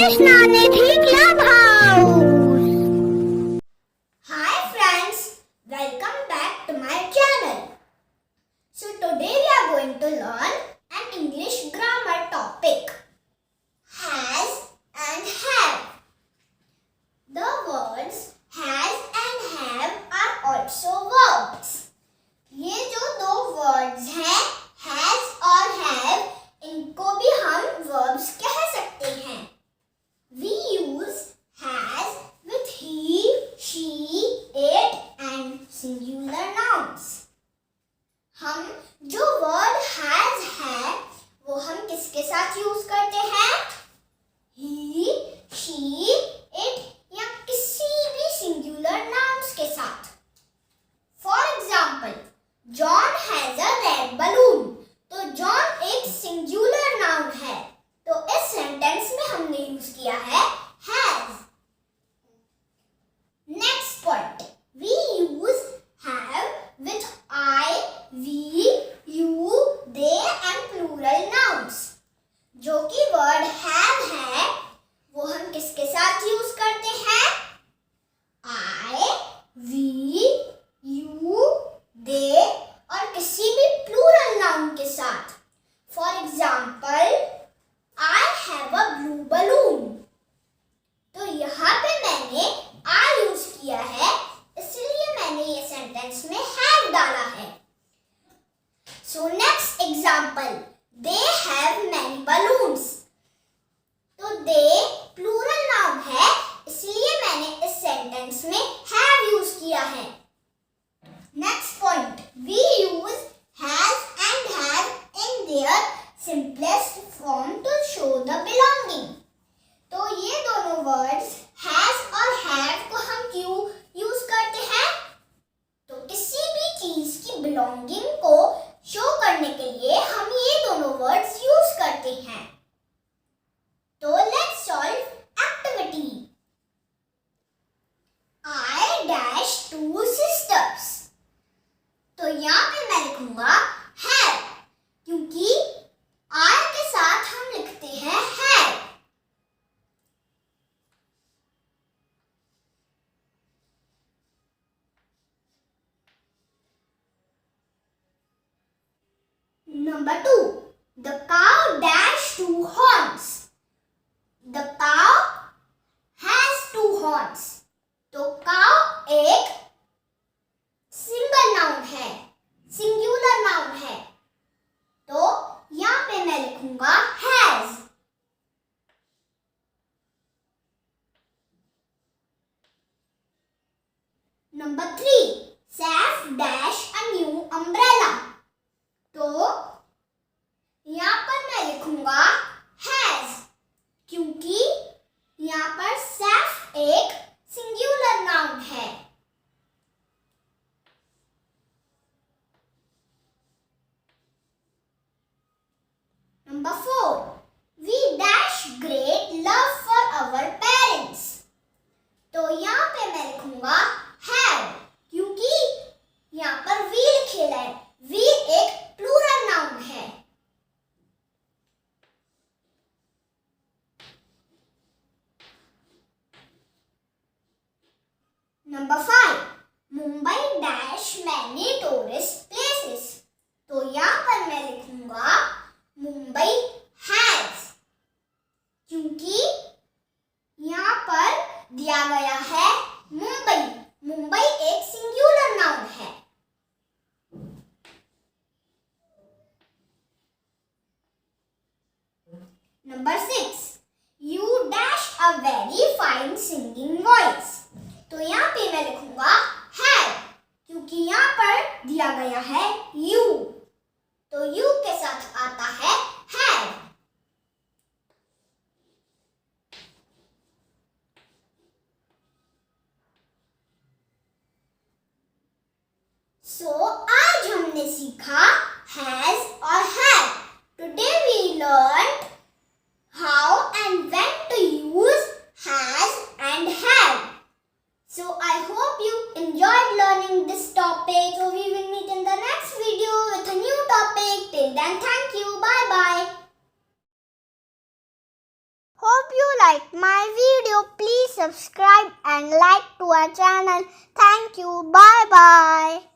Krishna Nidhi Clubhouse. Hi friends, welcome back to my channel. So today we are going to learn an English grammar topic. Has and have. The words has and have are also verbs. ये जो दो words हैं, has और have, इनको भी हम verbs कह सकते हैं. We use has with he, she, it and singular nouns. हम जो word has है वो हम किसके साथ यूज करते हैं? He, she, it या किसी भी singular nouns के साथ. For example, John has a red balloon. तो John एक singular noun है. तो इस सेंटेंस में हमने यूज किया है has. Next point, we use have with I, we, you, they and plural nouns. जो कि वर्ड have है वो हम किसके साथ यूज करते हैं? I, we, you, they और किसी भी plural noun के साथ. For example, I have a blue balloon. तो यहाँ पे मैंने I यूज किया है, इसलिए मैंने ये सेंटेंस में have डाला है. So next example, they have many balloons. तो they plural noun है, इसलिए मैंने इस सेंटेंस में have यूज किया है. Next point, we use has and have in their simplest form to show the belonging. तो ये दोनों words has और have को हम क्यों यूज करते हैं? तो किसी भी चीज की belonging को शो करने के लिए हम ये दोनों words यूज करते हैं. तो let's solve activity. I dash two sisters. तो यहाँ पे मैं लिखूंगा have, क्योंकि I के साथ हम लिखते हैं have. Number 2. The cow dash two horns. The cow has two horns. तो cow एक सिंगल नाउन है, सिंगुलर नाउन है. तो यहाँ पे मैं लिखूंगा has. Number 3. Saf dash a new umbrella. तो यहाँ पर मैं लिखूंगा has, क्योंकि यहाँ पर Saf एक सिंगुलर नाउन है. Number 4. We dash great love for our parents. तो यहाँ पे मैं लिखूंगा have, क्योंकि यहाँ पर we लिखेला है. we एक प्लूरल नाउन है. Number 5. Mumbai dash many tourist places. तो यहाँ पर मैं लिखूंगा मुंबई has, क्योंकि यहाँ पर दिया गया है मुंबई. मुंबई एक सिंगुलर नाउन है. Number 6. You dash a very fine singing voice. तो यहाँ पे मैं लिखूंगा have, क्योंकि यहाँ पर दिया गया है you. तो you के साथ आता है have. like my video, please subscribe and like to our channel. Thank you. Bye bye.